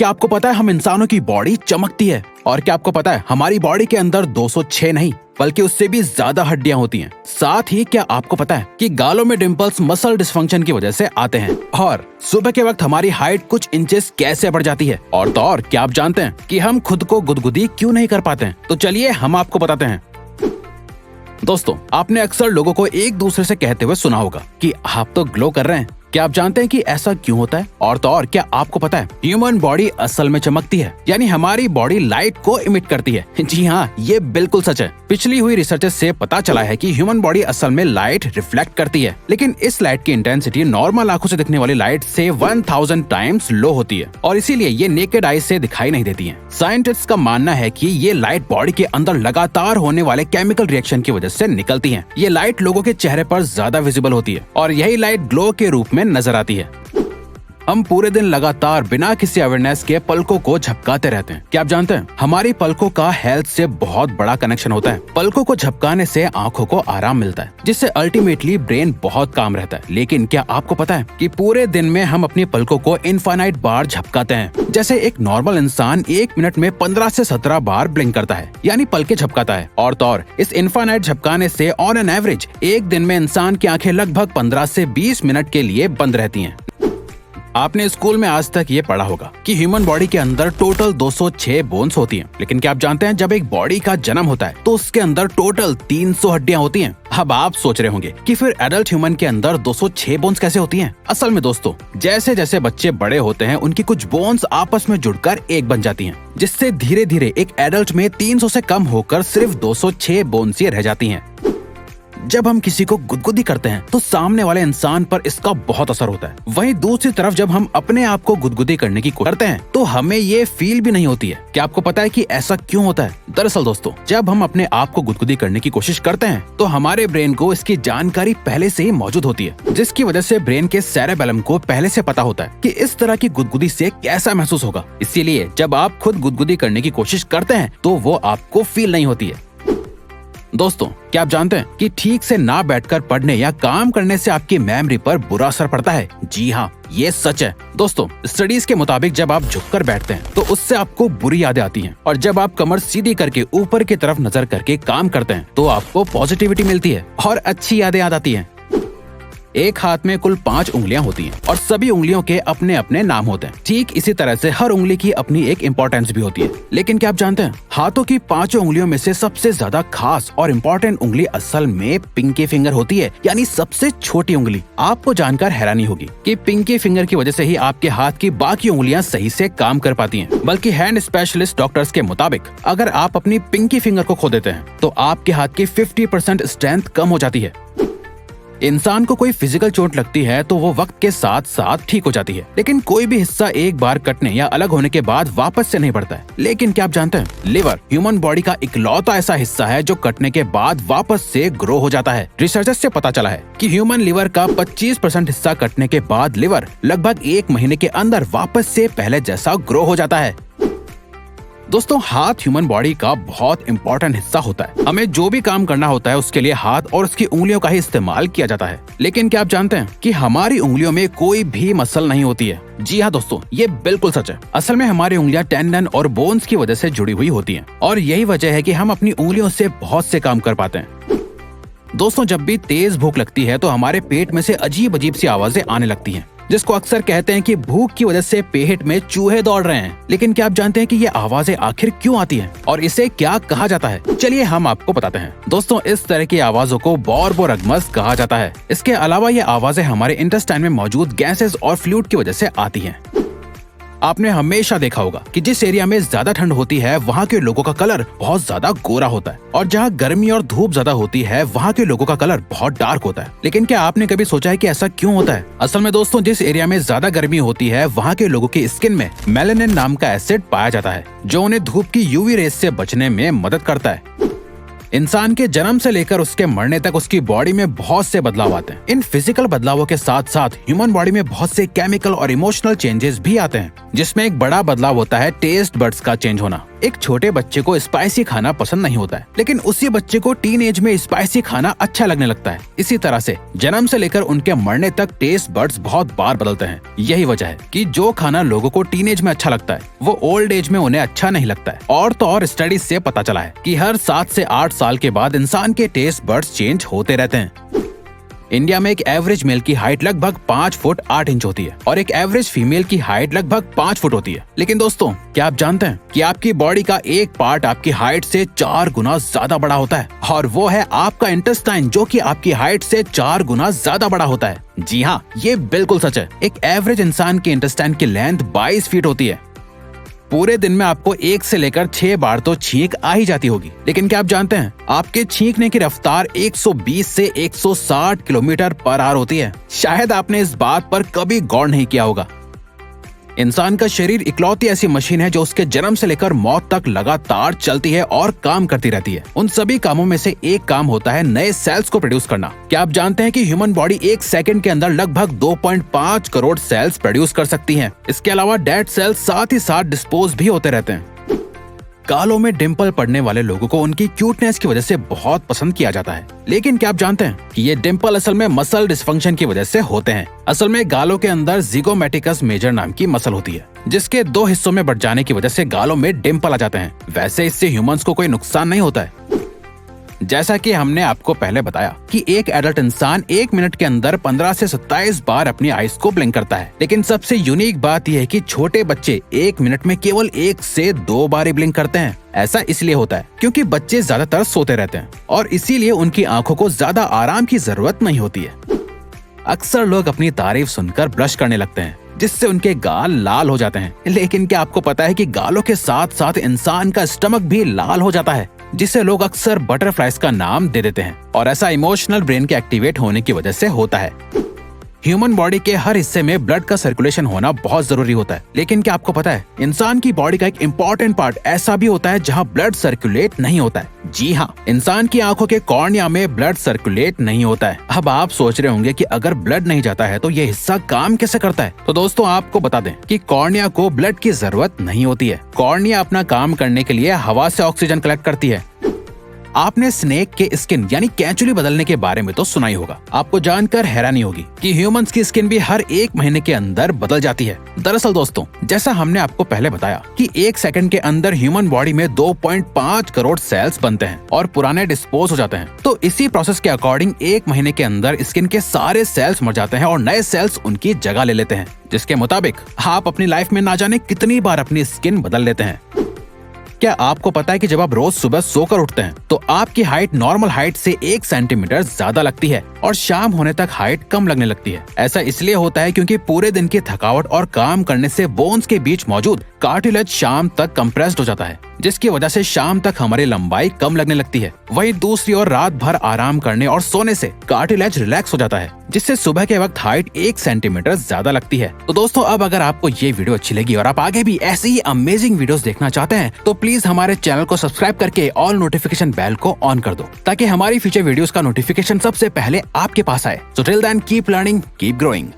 क्या आपको पता है हम इंसानों की बॉडी चमकती है? और क्या आपको पता है हमारी बॉडी के अंदर 206 नहीं बल्कि उससे भी ज्यादा हड्डियां होती हैं। साथ ही क्या आपको पता है कि गालों में डिंपल्स मसल डिसफंक्शन की वजह से आते हैं। और सुबह के वक्त हमारी हाइट कुछ इंचेस कैसे बढ़ जाती है। और तो और क्या आप जानते हैं कि हम खुद को गुदगुदी क्यों नहीं कर पाते हैं? तो चलिए हम आपको बताते हैं। दोस्तों, आपने अक्सर लोगों को एक दूसरे से कहते हुए सुना होगा कि आप तो ग्लो कर रहे हैं। क्या आप जानते हैं कि ऐसा क्यों होता है? और तो और क्या आपको पता है ह्यूमन बॉडी असल में चमकती है, यानी हमारी बॉडी लाइट को इमिट करती है। जी हाँ, ये बिल्कुल सच है। पिछली हुई रिसर्च से पता चला है कि ह्यूमन बॉडी असल में लाइट रिफ्लेक्ट करती है, लेकिन इस लाइट की इंटेंसिटी नॉर्मल आंखों से दिखने वाली लाइट से 1000 टाइम्स लो होती है और इसीलिए ये नेकेड आई से दिखाई नहीं देती है। साइंटिस्ट का मानना है कि ये लाइट बॉडी के अंदर लगातार होने वाले केमिकल रिएक्शन की वजह से निकलती है। ये लाइट लोगों के चेहरे पर ज्यादा विजिबल होती है और यही लाइट ग्लो के रूप में नजर आती है। हम पूरे दिन लगातार बिना किसी अवेयरनेस के पलकों को झपकाते रहते हैं। क्या आप जानते हैं हमारी पलकों का हेल्थ से बहुत बड़ा कनेक्शन होता है। पलकों को झपकाने से आंखों को आराम मिलता है, जिससे अल्टीमेटली ब्रेन बहुत काम रहता है। लेकिन क्या आपको पता है कि पूरे दिन में हम अपनी पलकों को इनफाइनाइट बार झपकाते हैं। जैसे एक नॉर्मल इंसान 1 मिनट में 15 से 17 बार ब्लिंक करता है, यानी पलके झपकाता है। और तो और इस इनफाइनाइट झपकाने से ऑन एन एवरेज एक दिन में इंसान की आंखें लगभग 15 से 20 मिनट के लिए बंद रहती हैं। आपने स्कूल में आज तक ये पढ़ा होगा कि ह्यूमन बॉडी के अंदर टोटल 206 बोन्स होती हैं। लेकिन क्या आप जानते हैं जब एक बॉडी का जन्म होता है तो उसके अंदर टोटल 300 हड्डियां होती हैं। अब आप सोच रहे होंगे कि फिर एडल्ट ह्यूमन के अंदर 206 बोन्स कैसे होती हैं? असल में दोस्तों, जैसे जैसे बच्चे बड़े होते हैं उनकी कुछ बोन्स आपस में जुड़कर एक बन जाती हैं, जिससे धीरे धीरे एक एडल्ट में 300 से कम होकर सिर्फ 206 बोन्स ही रह जाती हैं। जब हम किसी को गुदगुदी करते हैं तो सामने वाले इंसान पर इसका बहुत असर होता है। वहीं दूसरी तरफ जब हम अपने आप को गुदगुदी करने की कोशिश करते हैं तो हमें ये फील भी नहीं होती है। क्या आपको पता है कि ऐसा क्यों होता है? दरअसल दोस्तों, जब हम अपने आप को गुदगुदी करने की कोशिश करते हैं तो हमारे ब्रेन को इसकी जानकारी पहले से ही मौजूद होती है, जिसकी वजह से ब्रेन के सेरेबेलम को पहले से पता होता है कि इस तरह की गुदगुदी से कैसा महसूस होगा। इसीलिए जब आप खुद गुदगुदी करने की कोशिश करते हैं तो वो आपको फील नहीं होती है। दोस्तों, क्या आप जानते हैं कि ठीक से ना बैठकर पढ़ने या काम करने से आपकी मेमोरी पर बुरा असर पड़ता है? जी हाँ, ये सच है। दोस्तों, स्टडीज के मुताबिक जब आप झुककर बैठते हैं तो उससे आपको बुरी यादें आती हैं, और जब आप कमर सीधी करके ऊपर की तरफ नजर करके काम करते हैं तो आपको पॉजिटिविटी मिलती है और अच्छी यादें याद आती हैं। एक हाथ में कुल 5 उंगलियां होती हैं और सभी उंगलियों के अपने अपने नाम होते हैं। ठीक इसी तरह से हर उंगली की अपनी एक इम्पोर्टेंस भी होती है। लेकिन क्या आप जानते हैं हाथों की 5 उंगलियों में से सबसे ज्यादा खास और इम्पोर्टेंट उंगली असल में पिंकी फिंगर होती है, यानी सबसे छोटी उंगली। आपको जानकर हैरानी होगी कि पिंकी फिंगर की वजह से ही आपके हाथ की बाकी उंगलियां सही से काम कर पाती हैं। बल्कि हैंड स्पेशलिस्ट डॉक्टर्स के मुताबिक अगर आप अपनी पिंकी फिंगर को खो देते हैं तो आपके हाथ की 50% स्ट्रेंथ कम हो जाती है। इंसान को कोई फिजिकल चोट लगती है तो वो वक्त के साथ साथ ठीक हो जाती है, लेकिन कोई भी हिस्सा एक बार कटने या अलग होने के बाद वापस से नहीं बढ़ता है। लेकिन क्या आप जानते हैं लिवर ह्यूमन बॉडी का इकलौता ऐसा हिस्सा है जो कटने के बाद वापस से ग्रो हो जाता है। रिसर्चर्स से पता चला है कि ह्यूमन लिवर का 25% हिस्सा कटने के बाद लिवर लगभग 1 महीने के अंदर वापस से पहले जैसा ग्रो हो जाता है। दोस्तों, हाथ ह्यूमन बॉडी का बहुत इंपॉर्टेंट हिस्सा होता है। हमें जो भी काम करना होता है उसके लिए हाथ और उसकी उंगलियों का ही इस्तेमाल किया जाता है। लेकिन क्या आप जानते हैं कि हमारी उंगलियों में कोई भी मसल नहीं होती है? जी हाँ दोस्तों, ये बिल्कुल सच है। असल में हमारी उंगलियां टेंडन और बोन्स की वजह से जुड़ी हुई होती हैं और यही वजह है कि हम अपनी उंगलियों से बहुत से काम कर पाते हैं। दोस्तों, जब भी तेज भूख लगती है तो हमारे पेट में से अजीब अजीब सी आवाजें आने लगती हैं, जिसको अक्सर कहते हैं कि भूख की वजह से पेट में चूहे दौड़ रहे हैं। लेकिन क्या आप जानते हैं कि ये आवाजें आखिर क्यों आती हैं और इसे क्या कहा जाता है? चलिए हम आपको बताते हैं। दोस्तों, इस तरह की आवाजों को बॉर्बोरगमस कहा जाता है। इसके अलावा ये आवाजें हमारे इंटेस्टाइन में मौजूद गैसेस और फ्लूइड की वजह से आती हैं। आपने हमेशा देखा होगा कि जिस एरिया में ज्यादा ठंड होती है वहाँ के लोगों का कलर बहुत ज्यादा गोरा होता है, और जहाँ गर्मी और धूप ज्यादा होती है वहाँ के लोगों का कलर बहुत डार्क होता है। लेकिन क्या आपने कभी सोचा है कि ऐसा क्यों होता है? असल में दोस्तों, जिस एरिया में ज्यादा गर्मी होती है वहाँ के लोगों की स्किन में मेलानिन नाम का एसिड पाया जाता है, जो उन्हें धूप की यूवी रेस से बचने में मदद करता है। इंसान के जन्म से लेकर उसके मरने तक उसकी बॉडी में बहुत से बदलाव आते हैं। इन फिजिकल बदलावों के साथ साथ ह्यूमन बॉडी में बहुत से केमिकल और इमोशनल चेंजेस भी आते हैं, जिसमें एक बड़ा बदलाव होता है टेस्ट बड्स का चेंज होना। एक छोटे बच्चे को स्पाइसी खाना पसंद नहीं होता है, लेकिन उसी बच्चे को टीन एज में स्पाइसी खाना अच्छा लगने लगता है। इसी तरह से जन्म से लेकर उनके मरने तक टेस्ट बड्स बहुत बार बदलते हैं। यही वजह है कि जो खाना लोगों को टीन एज में अच्छा लगता है वो ओल्ड एज में उन्हें अच्छा नहीं लगता है। और तो और स्टडी से पता चला है कि हर 7 से 8 साल के बाद इंसान के टेस्ट बड्स चेंज होते रहते हैं। इंडिया में एक एवरेज मेल की हाइट लगभग 5 फुट 8 इंच होती है और एक एवरेज फीमेल की हाइट लगभग 5 फुट होती है। लेकिन दोस्तों, क्या आप जानते हैं कि आपकी बॉडी का एक पार्ट आपकी हाइट से 4 गुना ज्यादा बड़ा होता है, और वो है आपका इंटेस्टाइन, जो कि आपकी हाइट से 4 गुना ज्यादा बड़ा होता है। जी हाँ, ये बिल्कुल सच है। एक एवरेज इंसान के इंटेस्टाइन की लेंथ 22 फीट होती है। पूरे दिन में आपको 1 से लेकर 6 बार तो छींक आ ही जाती होगी, लेकिन क्या आप जानते हैं आपके छींकने की रफ्तार 120 से 160 किलोमीटर पर आवर होती है। शायद आपने इस बात पर कभी गौर नहीं किया होगा। इंसान का शरीर इकलौती ऐसी मशीन है जो उसके जन्म से लेकर मौत तक लगातार चलती है और काम करती रहती है। उन सभी कामों में से एक काम होता है नए सेल्स को प्रोड्यूस करना। क्या आप जानते हैं कि ह्यूमन बॉडी 1 सेकंड के अंदर लगभग 2.5 करोड़ सेल्स प्रोड्यूस कर सकती है। इसके अलावा डेड सेल्स साथ ही साथ डिस्पोज भी होते रहते हैं। गालों में डिंपल पड़ने वाले लोगों को उनकी क्यूटनेस की वजह से बहुत पसंद किया जाता है, लेकिन क्या आप जानते हैं कि ये डिंपल असल में मसल डिस्फंक्शन की वजह से होते हैं। असल में गालों के अंदर जिगोमैटिकस मेजर नाम की मसल होती है, जिसके 2 हिस्सों में बढ़ जाने की वजह से गालों में डिंपल आ जाते हैं। वैसे इससे ह्यूमंस को कोई नुकसान नहीं होता है। जैसा कि हमने आपको पहले बताया कि एक एडल्ट इंसान 1 मिनट के अंदर 15 से 27 बार अपनी आईज को ब्लिंक करता है, लेकिन सबसे यूनिक बात यह है कि छोटे बच्चे 1 मिनट में केवल 1 से 2 बार ही ब्लिंक करते हैं। ऐसा इसलिए होता है क्योंकि बच्चे ज्यादातर सोते रहते हैं और इसीलिए उनकी आंखों को ज्यादा आराम की जरूरत नहीं होती है। अक्सर लोग अपनी तारीफ सुनकर ब्लश करने लगते हैं, जिससे उनके गाल लाल हो जाते हैं। लेकिन क्या आपको पता है कि गालों के साथ साथ इंसान का स्टमक भी लाल हो जाता है, जिसे लोग अक्सर बटरफ्लाइज का नाम दे देते हैं, और ऐसा इमोशनल ब्रेन के एक्टिवेट होने की वजह से होता है। ह्यूमन बॉडी के हर हिस्से में ब्लड का सर्कुलेशन होना बहुत जरूरी होता है, लेकिन क्या आपको पता है इंसान की बॉडी का एक इम्पोर्टेंट पार्ट ऐसा भी होता है जहां ब्लड सर्कुलेट नहीं होता है। जी हाँ, इंसान की आंखों के कॉर्निया में ब्लड सर्कुलेट नहीं होता है। अब आप सोच रहे होंगे कि अगर ब्लड नहीं जाता है तो ये हिस्सा काम कैसे करता है। तो दोस्तों, आपको बता दें कि कॉर्निया को ब्लड की जरूरत नहीं होती है। कॉर्निया अपना काम करने के लिए हवा से ऑक्सीजन कलेक्ट करती है। आपने स्नेक के स्किन यानी कैंचुली बदलने के बारे में तो सुना ही होगा। आपको जानकर हैरानी होगी कि ह्यूमंस की स्किन भी हर 1 महीने के अंदर बदल जाती है। दरअसल दोस्तों, जैसा हमने आपको पहले बताया कि 1 सेकंड के अंदर ह्यूमन बॉडी में 2.5 करोड़ सेल्स बनते हैं और पुराने डिस्पोज हो जाते हैं। तो इसी प्रोसेस के अकॉर्डिंग 1 महीने के अंदर स्किन के सारे सेल्स मर जाते हैं और नए सेल्स उनकी जगह ले लेते हैं, जिसके मुताबिक आप अपनी लाइफ में ना जाने कितनी बार अपनी स्किन बदल लेते हैं। क्या आपको पता है कि जब आप रोज सुबह सोकर उठते हैं तो आपकी हाइट नॉर्मल हाइट से 1 सेंटीमीटर ज्यादा लगती है और शाम होने तक हाइट कम लगने लगती है। ऐसा इसलिए होता है क्योंकि पूरे दिन की थकावट और काम करने से बोन्स के बीच मौजूद कार्टिलेज शाम तक कंप्रेस्ड हो जाता है, जिसकी वजह से शाम तक हमारी लंबाई कम लगने लगती है। वहीं दूसरी ओर रात भर आराम करने और सोने से कार्टिलेज रिलैक्स हो जाता है, जिससे सुबह के वक्त हाइट 1 सेंटीमीटर ज्यादा लगती है। तो दोस्तों, अब अगर आपको ये वीडियो अच्छी लगी और आप आगे भी ऐसी ही अमेजिंग वीडियोस देखना चाहते हैं तो प्लीज हमारे चैनल को सब्सक्राइब करके ऑल नोटिफिकेशन बेल को ऑन कर दो, ताकि हमारी फ्यूचर वीडियोस का नोटिफिकेशन सबसे पहले आपके पास आए। So till then keep learning, keep growing.